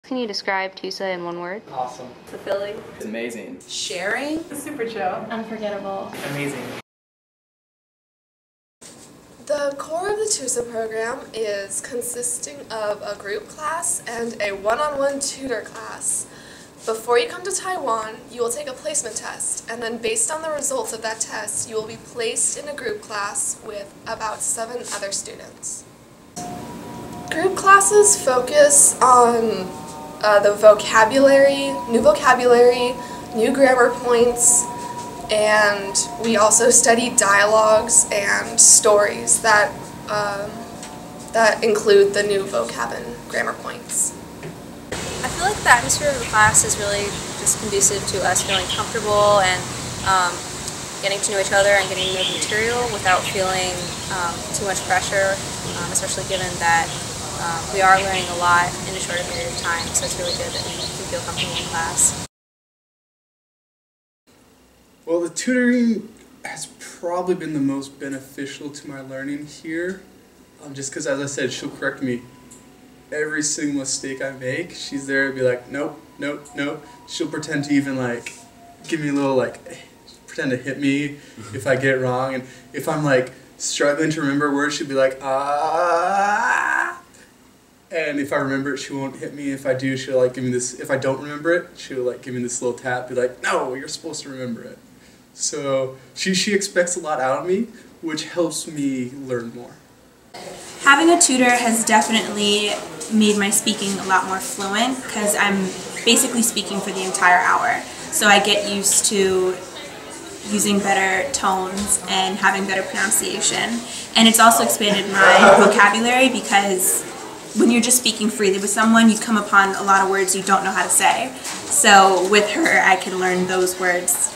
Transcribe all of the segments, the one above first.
Can you describe TUSA in one word? Awesome. Fulfilling. It's amazing. Sharing. Super chill. Unforgettable. Amazing. The core of the TUSA program is consisting of a group class and a one-on-one tutor class. Before you come to Taiwan, you will take a placement test, and then based on the results of that test, you will be placed in a group class with about 7 other students. Group classes focus on the vocabulary, new grammar points, and we also study dialogues and stories that include the new vocab and grammar points. I feel like the atmosphere of the class is really just conducive to us feeling comfortable and getting to know each other and getting to know the material without feeling too much pressure, especially given that we are learning a lot in a shorter period of time, so it's really good that we can feel comfortable in class. Well, the tutoring has probably been the most beneficial to my learning here, just because, as I said, she'll correct me every single mistake I make. She's there to be like, nope, nope, nope. She'll pretend to even like give me a little pretend to hit me if I get it wrong, and if I'm like struggling to remember words, she'll be like, ah. And if I remember it, she won't hit me. If I do, she'll like give me this. If I don't remember it, she'll like give me this little tap, be like, no, you're supposed to remember it. So she expects a lot out of me, which helps me learn more. Having a tutor has definitely made my speaking a lot more fluent because I'm basically speaking for the entire hour. So I get used to using better tones and having better pronunciation. And it's also expanded my vocabulary because when you're just speaking freely with someone, you come upon a lot of words you don't know how to say. So with her, I can learn those words.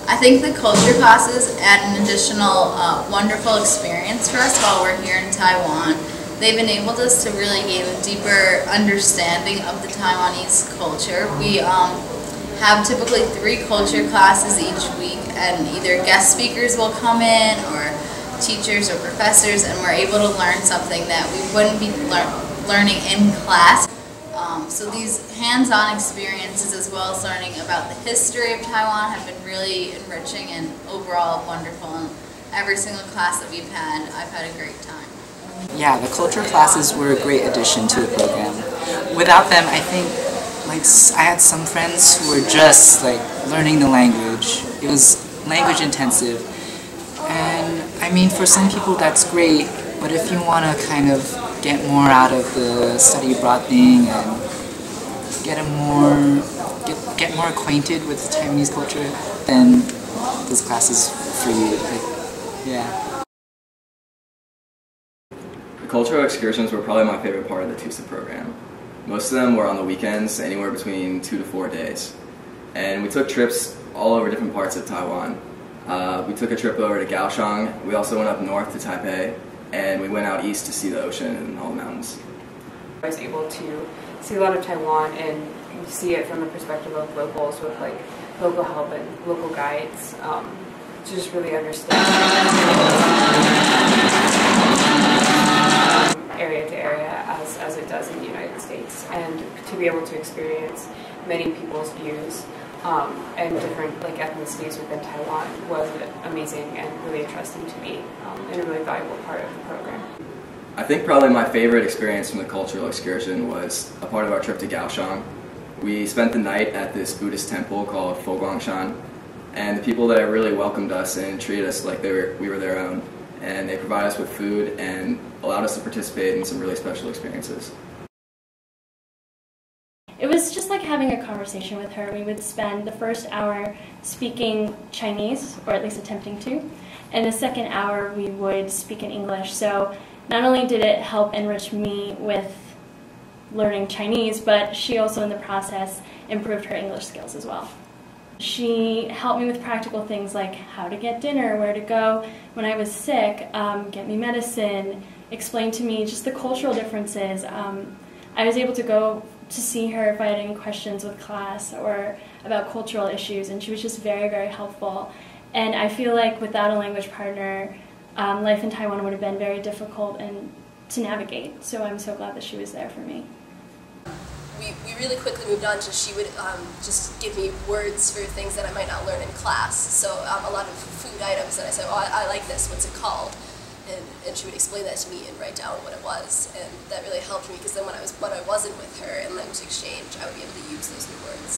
I think the culture classes add an additional wonderful experience for us while we're here in Taiwan. They've enabled us to really gain a deeper understanding of the Taiwanese culture. We have typically 3 culture classes each week, and either guest speakers will come in or teachers or professors, and we're able to learn something that we wouldn't be learning in class. So these hands-on experiences, as well as learning about the history of Taiwan, have been really enriching and overall wonderful. And every single class that we've had, I've had a great time. Yeah, the culture classes were a great addition to the program. Without them, I think I had some friends who were just learning the language. It was language intensive. And I mean, for some people that's great, but if you want to kind of get more out of the study abroad thing and get more acquainted with the Taiwanese culture, then this class is for you. Yeah. The cultural excursions were probably my favorite part of the TUSA program. Most of them were on the weekends, anywhere between 2 to 4 days. And we took trips all over different parts of Taiwan. We took a trip over to Kaohsiung. We also went up north to Taipei, and we went out east to see the ocean and all the mountains. I was able to see a lot of Taiwan and see it from the perspective of locals with local help and local guides to just really understand area to area as it does in the United States, and to be able to experience many people's views and different ethnicities within Taiwan was amazing and really interesting to me and a really valuable part of the program. I think probably my favorite experience from the cultural excursion was a part of our trip to Kaohsiung. We spent the night at this Buddhist temple called Foguangshan, and the people there really welcomed us and treated us like we were their own, and they provided us with food and allowed us to participate in some really special experiences. It was just like having a conversation with her. We would spend the first hour speaking Chinese, or at least attempting to, and the second hour we would speak in English. So not only did it help enrich me with learning Chinese, but she also in the process improved her English skills as well. She helped me with practical things like how to get dinner, where to go when I was sick, get me medicine, explain to me just the cultural differences. I was able to go to see her if I had any questions with class or about cultural issues, and she was just very, very helpful. And I feel like without a language partner, life in Taiwan would have been very difficult and navigate. So I'm so glad that she was there for me. We really quickly moved on to she would just give me words for things that I might not learn in class. So a lot of food items that I said, oh, I like this, what's it called? And she would explain that to me and write down what it was. And that really helped me because then when I wasn't with her in language exchange, I would be able to use those new words.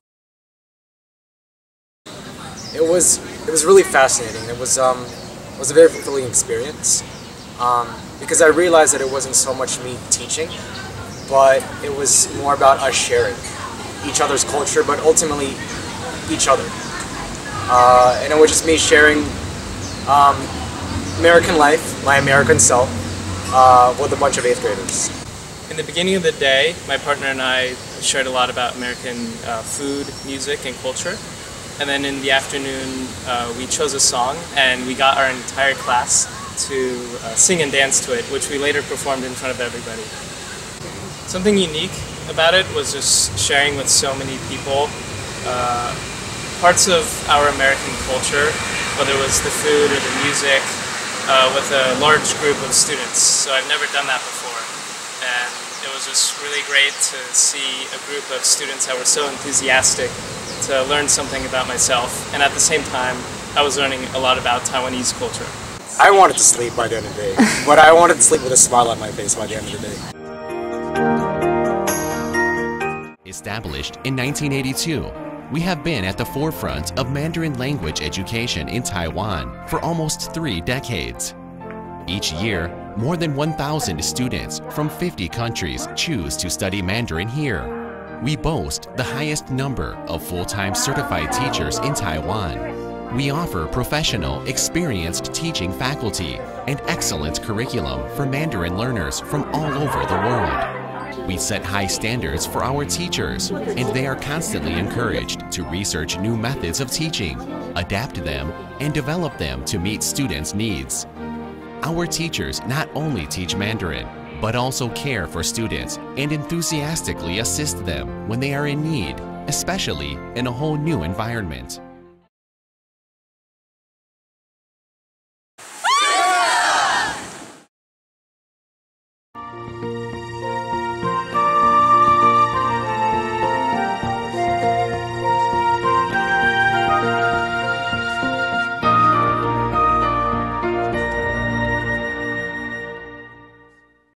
It was really fascinating. It was a very fulfilling experience because I realized that it wasn't so much me teaching, but it was more about us sharing each other's culture, but ultimately each other. And it was just me sharing American life, my American self, with a bunch of 8th graders. In the beginning of the day, my partner and I shared a lot about American food, music, and culture. And then in the afternoon, we chose a song, and we got our entire class to sing and dance to it, which we later performed in front of everybody. Something unique about it was just sharing with so many people parts of our American culture, whether it was the food or the music, with a large group of students. So I've never done that before, and it was just really great to see a group of students that were so enthusiastic to learn something about myself, and at the same time I was learning a lot about Taiwanese culture. I wanted to sleep by the end of the day, but I wanted to sleep with a smile on my face by the end of the day. Established in 1982, we have been at the forefront of Mandarin language education in Taiwan for almost 3 decades. Each year, more than 1,000 students from 50 countries choose to study Mandarin here. We boast the highest number of full-time certified teachers in Taiwan. We offer professional, experienced teaching faculty and excellent curriculum for Mandarin learners from all over the world. We set high standards for our teachers, and they are constantly encouraged to research new methods of teaching, adapt them, and develop them to meet students' needs. Our teachers not only teach Mandarin, but also care for students and enthusiastically assist them when they are in need, especially in a whole new environment.